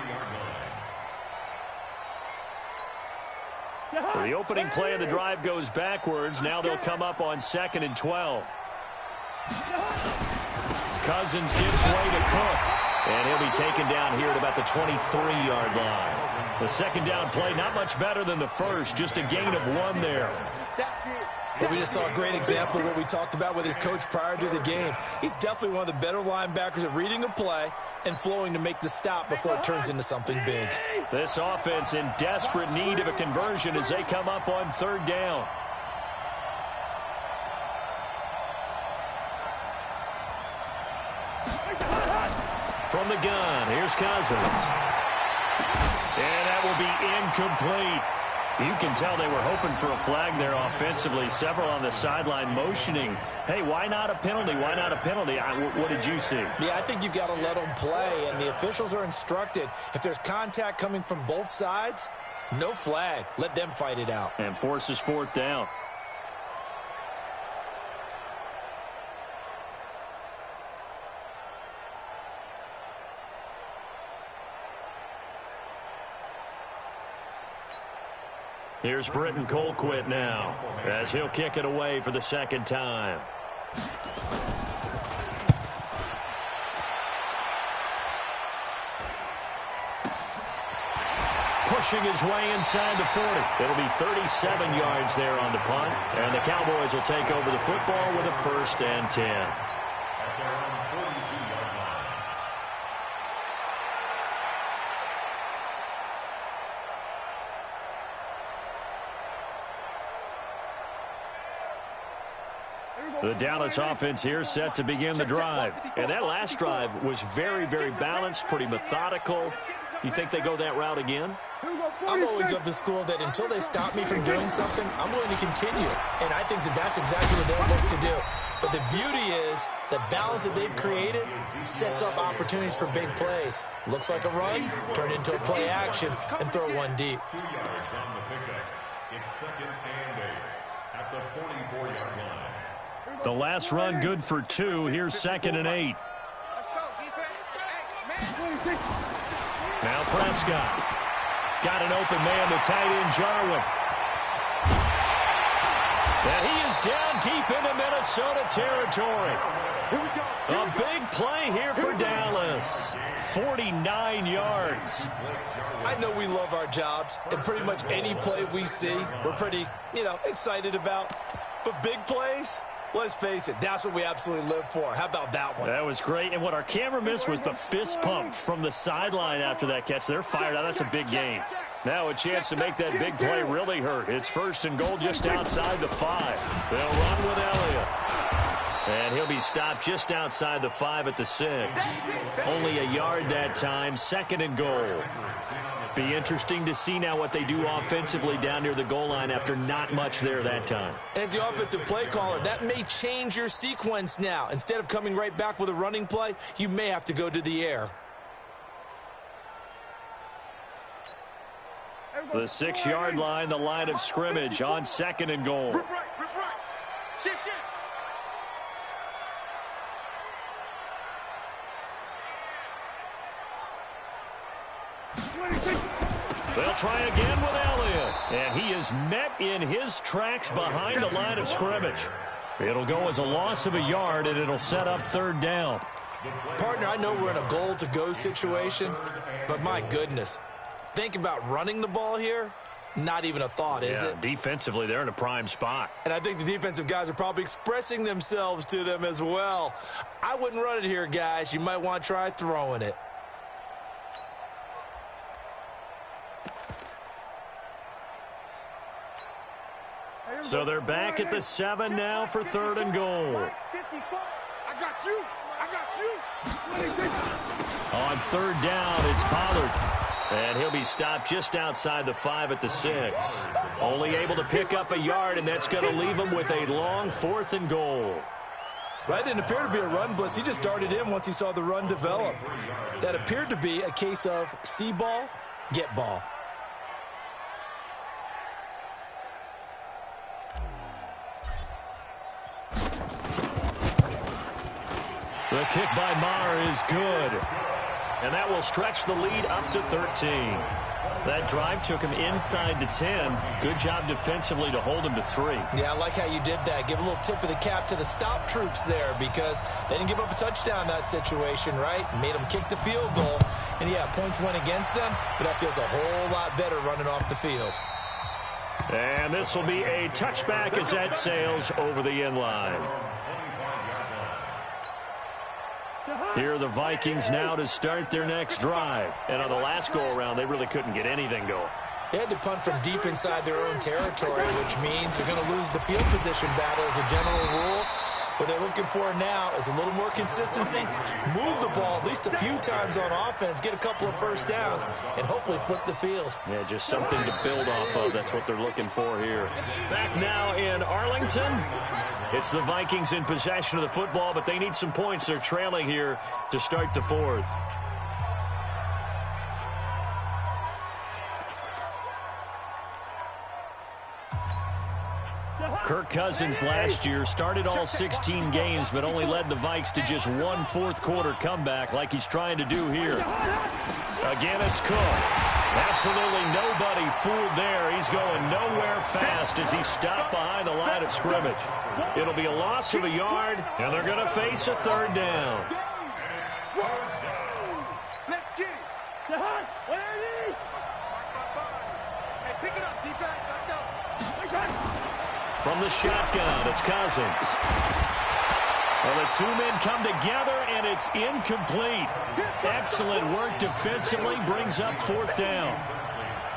So the opening play of the drive goes backwards. Now they'll come up on 2nd and 12. Cousins gives way to Cook. And he'll be taken down here at about the 23-yard line. The second down play, not much better than the first. Just a gain of 1 there. Well, we just saw a great example of what we talked about with his coach prior to the game. He's definitely one of the better linebackers at reading a play and flowing to make the stop before it turns into something big. This offense in desperate need of a conversion as they come up on 3rd down. From the gun, here's Cousins. And that will be incomplete. You can tell they were hoping for a flag there offensively. Several on the sideline motioning, hey, why not a penalty? Why not a penalty? What did you see? Yeah, I think you've got to let them play, and the officials are instructed. If there's contact coming from both sides, no flag. Let them fight it out. And forces 4th down. Here's Britton Colquitt now as he'll kick it away for the 2nd time. Pushing his way inside the 40. It'll be 37 yards there on the punt. And the Cowboys will take over the football with a 1st and 10. The Dallas offense here set to begin the drive. And that last drive was very, very balanced, pretty methodical. You think they go that route again? I'm always of the school that until they stop me from doing something, I'm going to continue. And I think that that's exactly what they'll look to do. But the beauty is the balance that they've created sets up opportunities for big plays. Looks like a run, turn into a play action, and throw one deep. 2 yards on the pickup. It's 2nd and 8 at the 44-yard line. The last run good for 2. Here's 2nd and 8. Let's go, defense. Now Prescott. Got an open man, the tight end, Jarwin. And he is down deep into Minnesota territory. Here we go. A big play here for Dallas. 49 yards. I know we love our jobs, and pretty much any play we see, we're pretty, excited about. But big plays, let's face it, that's what we absolutely live for. How about that one? That was great. And what our camera missed was the fist pump from the sideline after that catch. They're fired out. That's a big game. Now a chance to make that big play really hurt. It's 1st and goal just outside the 5. They'll run with Elliott. And he'll be stopped just outside the 5 at the 6. Only a yard that time. 2nd and goal. Be interesting to see now what they do offensively down near the goal line after not much there that time. As the offensive play caller, that may change your sequence now. Instead of coming right back with a running play, you may have to go to the air. The 6-yard line, the line of scrimmage on 2nd and goal. Rip right. Shift. They'll try again with Elliott. And he is met in his tracks behind the line of scrimmage. It'll go as a loss of a yard, and it'll set up 3rd down. Partner, I know we're in a goal-to-go situation, but my goodness. Think about running the ball here. Not even a thought, is it? Defensively, they're in a prime spot. And I think the defensive guys are probably expressing themselves to them as well. I wouldn't run it here, guys. You might want to try throwing it. So they're back at the 7 now for 3rd and goal. 54. I got you. On 3rd down, it's Pollard. And he'll be stopped just outside the 5 at the 6. Only able to pick up a yard, and that's going to leave him with a long 4th and goal. That didn't appear to be a run blitz. He just darted in once he saw the run develop. That appeared to be a case of see ball, get ball. The kick by Maher is good. And that will stretch the lead up to 13. That drive took him inside the 10. Good job defensively to hold him to 3. Yeah, I like how you did that. Give a little tip of the cap to the stop troops there because they didn't give up a touchdown in that situation, right? Made them kick the field goal. And, yeah, points went against them, but that feels a whole lot better running off the field. And this will be a touchback as that sails over the end line. Here are the Vikings now to start their next drive. And on the last go-around, they really couldn't get anything going. They had to punt from deep inside their own territory, which means they're going to lose the field position battle as a general rule. What they're looking for now is a little more consistency, move the ball at least a few times on offense, get a couple of first downs, and hopefully flip the field. Yeah, just something to build off of. That's what they're looking for here. Back now in Arlington. It's the Vikings in possession of the football, but they need some points. They're trailing here to start the 4th. Kirk Cousins last year started all 16 games, but only led the Vikes to just one fourth-quarter comeback like he's trying to do here. Again, it's Cook. Absolutely nobody fooled there. He's going nowhere fast as he's stopped behind the line of scrimmage. It'll be a loss of a yard, and they're going to face a 3rd down. Let's get it. Hey, pick it up, defense. Let's go. From the shotgun, it's Cousins. Well, the two men come together, and it's incomplete. Excellent work defensively, brings up 4th down.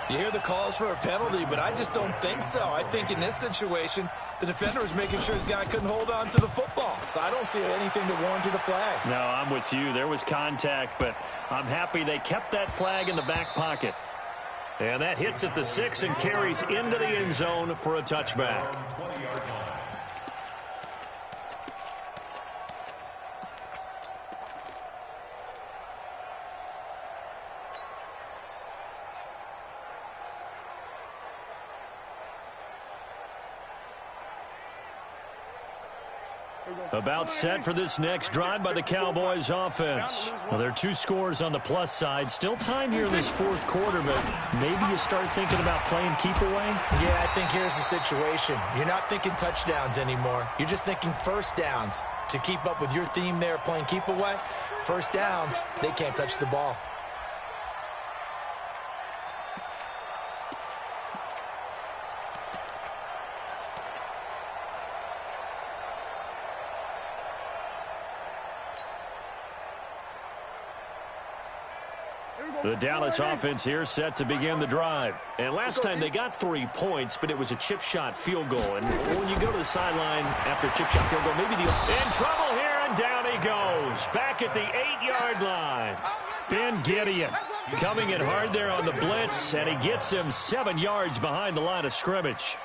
You hear the calls for a penalty, but I just don't think so. I think in this situation, the defender was making sure his guy couldn't hold on to the football. So I don't see anything to warrant a flag. No, I'm with you. There was contact, but I'm happy they kept that flag in the back pocket. And that hits at the 6 and carries into the end zone for a touchback. About set for this next drive by the Cowboys offense. Well, there are 2 scores on the plus side. Still time here in this 4th quarter, but maybe you start thinking about playing keep away? Yeah, I think here's the situation. You're not thinking touchdowns anymore. You're just thinking first downs. To keep up with your theme there, playing keep away, first downs, they can't touch the ball. The Dallas offense here set to begin the drive. And last time they got 3 points, but it was a chip shot field goal. And when you go to the sideline after a chip shot field goal, maybe in trouble here, and down he goes. Back at the 8-yard line. Ben Gideon coming in hard there on the blitz, and he gets him 7 yards behind the line of scrimmage.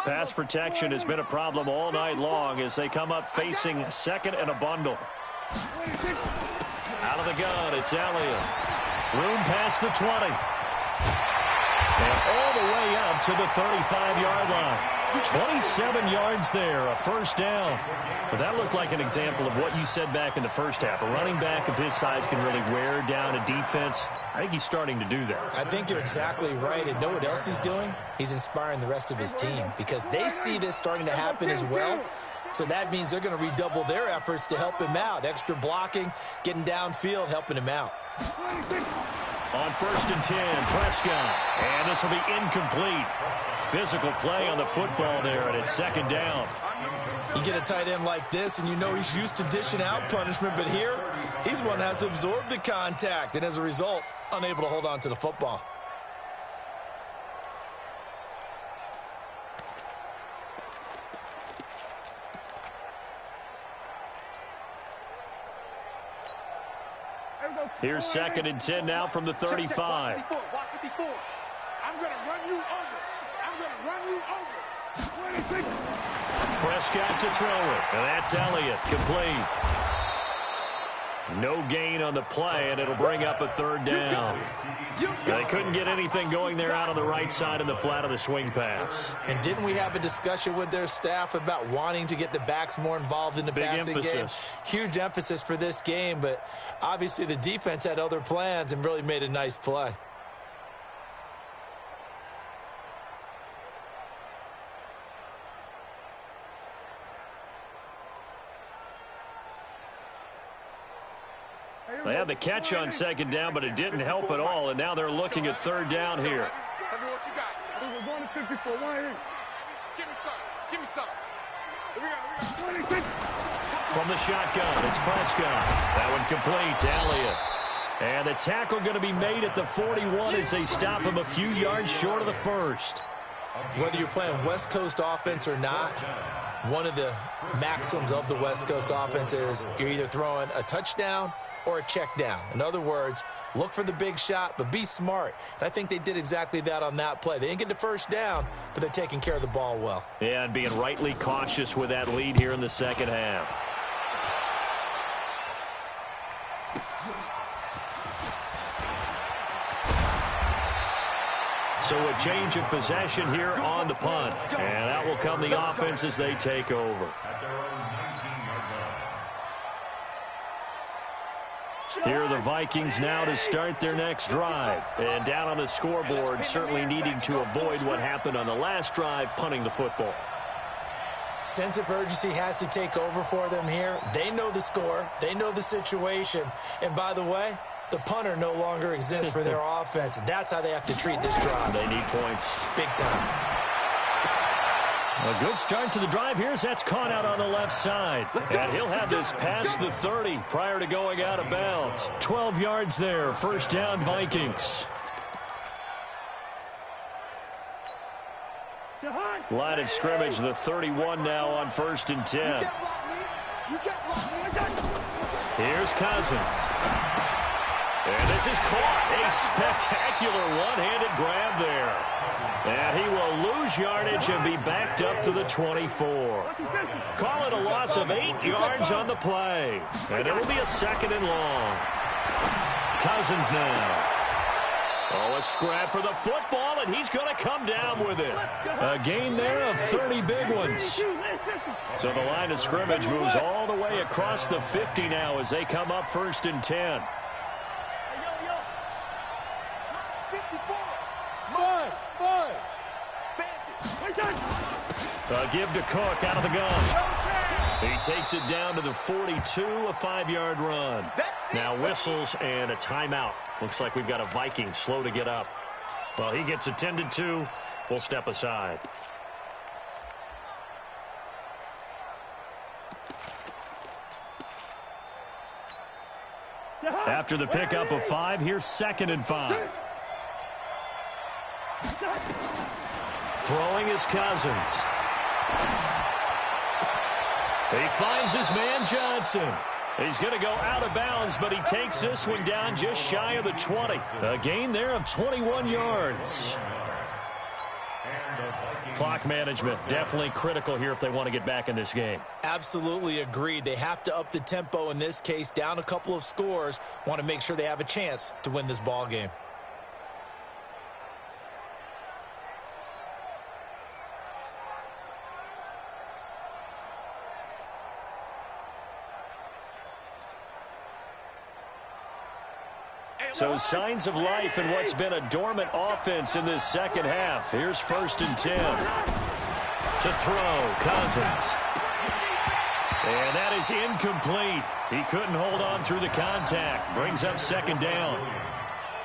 Pass protection has been a problem all night long as they come up facing second and a bundle. Out of the gun, it's Elliott. Room past the 20. And all the way up to the 35-yard line. 27 yards there, a first down. But that looked like an example of what you said back in the first half. A running back of his size can really wear down a defense. I think he's starting to do that. I think you're exactly right. And know what else he's doing? He's inspiring the rest of his team because they see this starting to happen as well. So that means they're going to redouble their efforts to help him out. Extra blocking, getting downfield, helping him out. On 1st and 10, Prescott. And this will be incomplete. Physical play on the football there, and it's 2nd down. You get a tight end like this, and you know he's used to dishing out punishment, but here, he's one that has to absorb the contact, and as a result, unable to hold on to the football. Here's 2nd and 10 now from the 35. Watch 54. I'm going to run you over. I'm going to run you over. Prescott to throw it, and that's Elliott, complete. No gain on the play, and it'll bring up a 3rd down. They couldn't get anything going there out on the right side in the flat of the swing pass. And didn't we have a discussion with their staff about wanting to get the backs more involved in the passing game? Huge emphasis for this game, but obviously the defense had other plans and really made a nice play. They had the catch on 2nd down, but it didn't help at all, and now they're looking at 3rd down here. We're going to 54. Give me some. Give me some. From the shotgun, it's Prescott. That one complete to Elliott. And the tackle going to be made at the 41 as they stop him a few yards short of the 1st. Whether you're playing West Coast offense or not, one of the maxims of the West Coast offense is you're either throwing a touchdown or a check down. In other words, look for the big shot, but be smart. And I think they did exactly that on that play. They didn't get the 1st down, but they're taking care of the ball well. Yeah, and being rightly cautious with that lead here in the 2nd half. So a change of possession here on the punt. And that will come the offense as they take over. Here are the Vikings now to start their next drive. And down on the scoreboard, certainly needing to avoid what happened on the last drive, punting the football. Sense of urgency has to take over for them here. They know the score. They know the situation. And by the way, the punter no longer exists for their offense. That's how they have to treat this drive. They need points. Big time. A good start to the drive here as that's caught out on the left side. And he'll have this past the 30 prior to going out of bounds. 12 yards there. 1st down, Vikings. Line of scrimmage, the 31 now on 1st and 10. Here's Cousins. And this is caught. A spectacular one-handed grab there. And he will lose lose yardage and be backed up to the 24. Call it a loss of 8 yards on the play. And it'll be a 2nd and long. Cousins now. Oh, a scrap for the football, and he's going to come down with it. A gain there of 30 big ones. So the line of scrimmage moves all the way across the 50 now as they come up 1st and 10. A give to Cook out of the gun. He takes it down to the 42, a 5-yard run. Now whistles and a timeout. Looks like we've got a Viking slow to get up. Well, he gets attended to. We'll step aside. After the pickup of 5, here's 2nd and 5. Throwing is Cousins. He finds his man Johnson. He's going to go out of bounds, but he takes this one down just shy of the 20. A gain there of 21 yards. Clock management definitely critical here if they want to get back in this game. Absolutely agreed. They have to up the tempo in this case, down a couple of scores. Want to make sure they have a chance to win this ball game. So signs of life in what's been a dormant offense in this second half. Here's 1st and 10. To throw, Cousins. And that is incomplete. He couldn't hold on through the contact. Brings up 2nd down.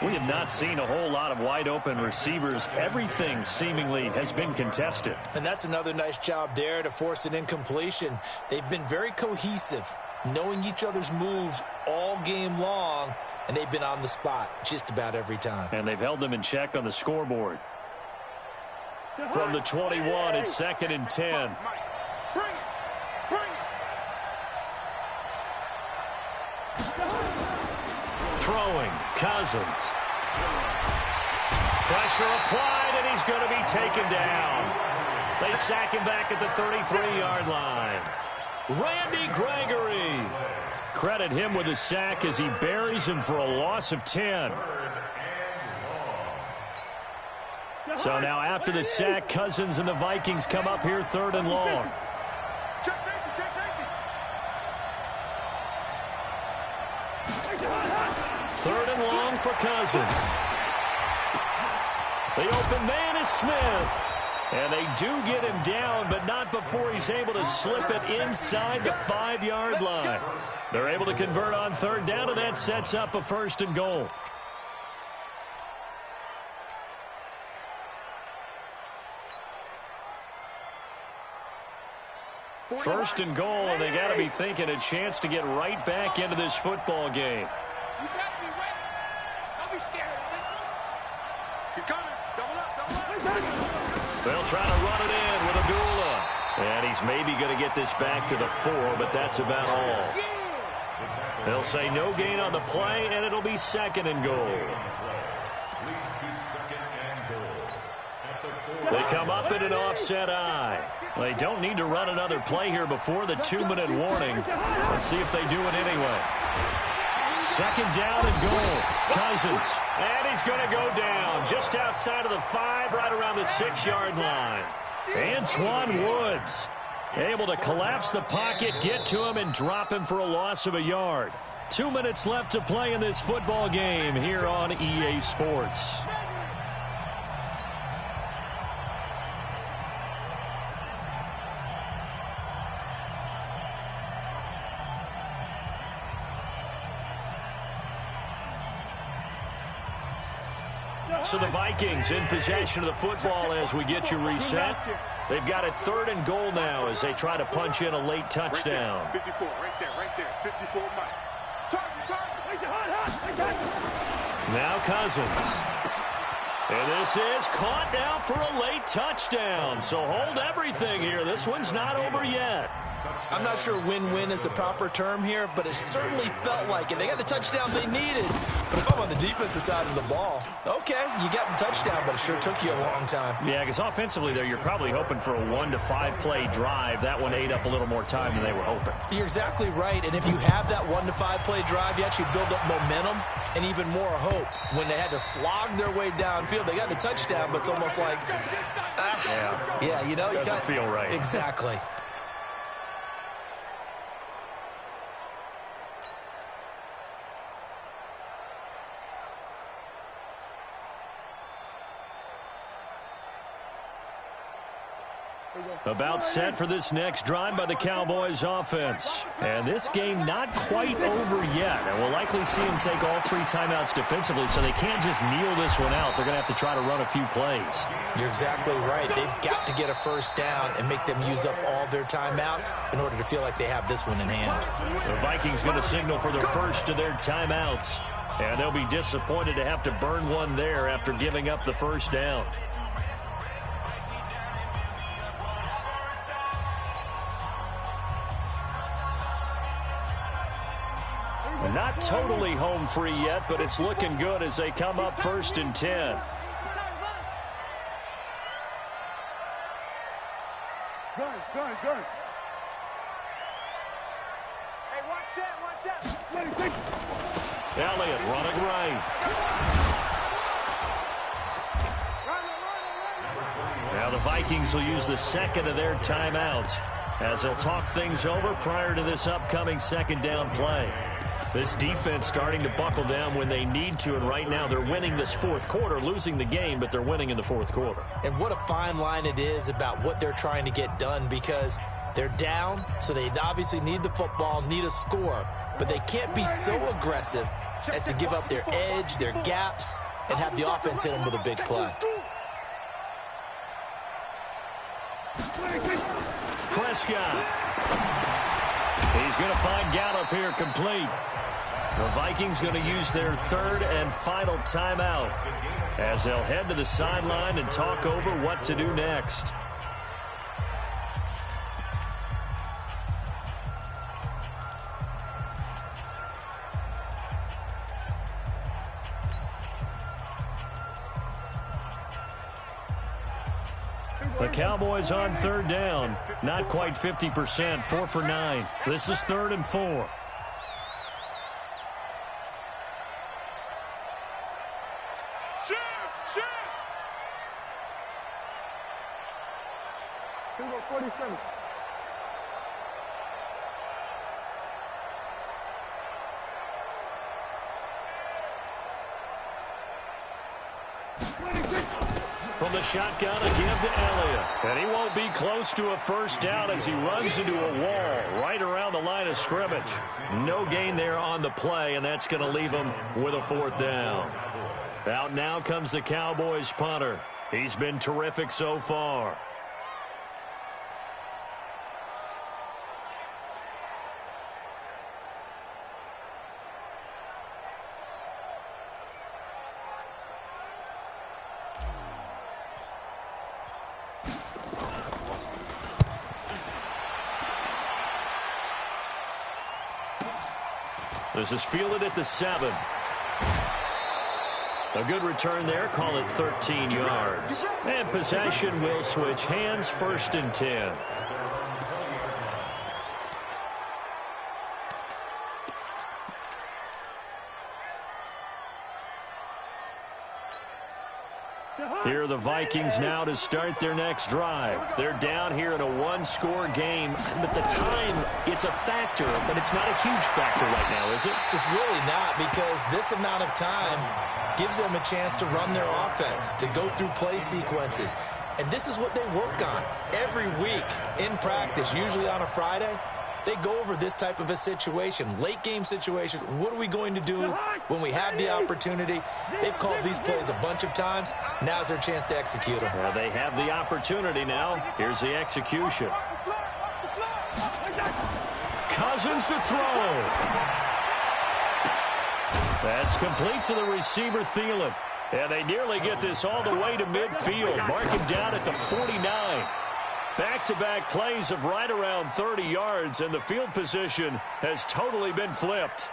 We have not seen a whole lot of wide open receivers. Everything seemingly has been contested. And that's another nice job there to force an incompletion. They've been very cohesive, knowing each other's moves all game long. And they've been on the spot just about every time. And they've held them in check on the scoreboard. From the 21, it's 2nd and 10. Throwing, Cousins. Pressure applied, and he's going to be taken down. They sack him back at the 33-yard line. Randy Gregory. Credit him with a sack as he buries him for a loss of 10. So now after the sack, Cousins and the Vikings come up here 3rd and long. Third and long for Cousins. The open man is Smith. And they do get him down, but not before he's able to slip it inside the 5-yard line. They're able to convert on 3rd down, and that sets up a 1st and goal. First and goal, and they got to be thinking a chance to get right back into this football game. You got to be ready. Don't be scared. He's coming. Double up. They'll try to run it in with Abdullah. And he's maybe going to get this back to the 4, but that's about all. They'll say no gain on the play, and it'll be 2nd and goal. They come up in an offset eye. They don't need to run another play here before the 2-minute warning. Let's see if they do it anyway. 2nd down and goal. Cousins. And he's going to go down just outside of the 5, right around the 6-yard line. Antoine Woods able to collapse the pocket, get to him, and drop him for a loss of a yard. 2 minutes left to play in this football game here on EA Sports. So the Vikings in possession of the football as we get you reset. They've got a 3rd and goal now as they try to punch in a late touchdown. 54, right there. 54, Mike. Target. Now Cousins. And this is caught now for a late touchdown. So hold everything here. This one's not over yet. I'm not sure win-win is the proper term here, but it certainly felt like it. They got the touchdown they needed. But if I'm on the defensive side of the ball, okay, you got the touchdown, but it sure took you a long time. Yeah, because offensively there, you're probably hoping for a 1 to 5 play drive. That one ate up a little more time than they were hoping. You're exactly right. And if you have that 1 to 5 play drive, you actually build up momentum and even more hope. When they had to slog their way downfield, they got the touchdown, but it's almost like, yeah, you know, doesn't feel right. Exactly. About set for this next drive by the Cowboys offense. And this game not quite over yet. And we'll likely see them take all 3 timeouts defensively, so they can't just kneel this one out. They're going to have to try to run a few plays. You're exactly right. They've got to get a first down and make them use up all their timeouts in order to feel like they have this one in hand. The Vikings going to signal for their first of their timeouts. And they'll be disappointed to have to burn one there after giving up the first down. Not totally home free yet, but it's looking good as they come up 1st and 10. Good. Hey, watch that. Elliott running right. Now the Vikings will use the second of their timeouts as they'll talk things over prior to this upcoming second down play. This defense starting to buckle down when they need to, and right now they're winning this 4th quarter, losing the game, but they're winning in the 4th quarter. And what a fine line it is about what they're trying to get done, because they're down, so they obviously need the football, need a score, but they can't be so aggressive as to give up their edge, their gaps, and have the offense hit them with a big play. Prescott. He's going to find Gallup here complete. The Vikings going to use their 3rd and final timeout as they'll head to the sideline and talk over what to do next. The Cowboys on 3rd down. Not quite 50%, 4 for 9. This is 3rd and 4. Shoot! 47. From the shotgun, a give to Elliott. And he won't be close to a first down as he runs into a wall right around the line of scrimmage. No gain there on the play, and that's going to leave him with a 4th down. Out now comes the Cowboys punter. He's been terrific so far. This is fielded at the 7. A good return there. Call it 13 yards. And possession will switch hands. 1st and 10. Here are the Vikings now to start their next drive. They're down here in a 1-score game. But the time, it's a factor, but it's not a huge factor right now, is it? It's really not, because this amount of time gives them a chance to run their offense, to go through play sequences. And this is what they work on every week in practice, usually on a Friday. They go over this type of a situation, late game situation. What are we going to do when we have the opportunity? They've called these plays a bunch of times. Now's their chance to execute them. Well, they have the opportunity now. Here's the execution. Cousins to throw. That's complete to the receiver, Thielen. And they nearly get this all the way to midfield. Mark him down at the 49. Back-to-back plays of right around 30 yards, and the field position has totally been flipped.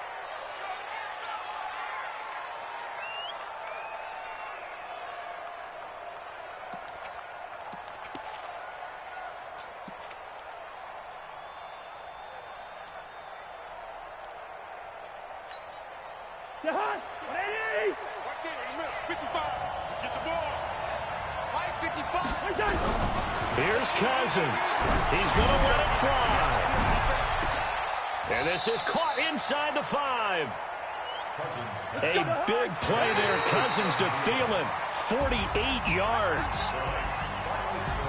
Here's Cousins. He's going to let it fly. And this is caught inside the 5. A big play there. Cousins to Thielen. 48 yards.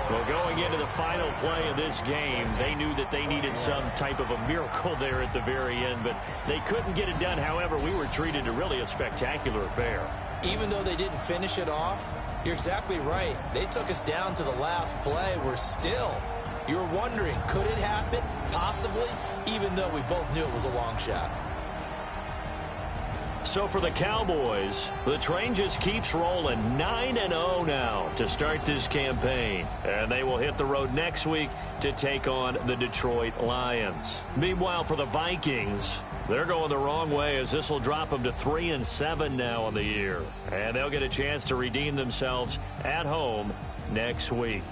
Well, going into the final play of this game, they knew that they needed some type of a miracle there at the very end, but they couldn't get it done. However, we were treated to really a spectacular affair. Even though they didn't finish it off, you're exactly right. They took us down to the last play. You were wondering, could it happen? Possibly, even though we both knew it was a long shot. So for the Cowboys, the train just keeps rolling. 9-0 now to start this campaign. And they will hit the road next week to take on the Detroit Lions. Meanwhile, for the Vikings, they're going the wrong way, as this will drop them to 3-7 now on the year. And they'll get a chance to redeem themselves at home next week.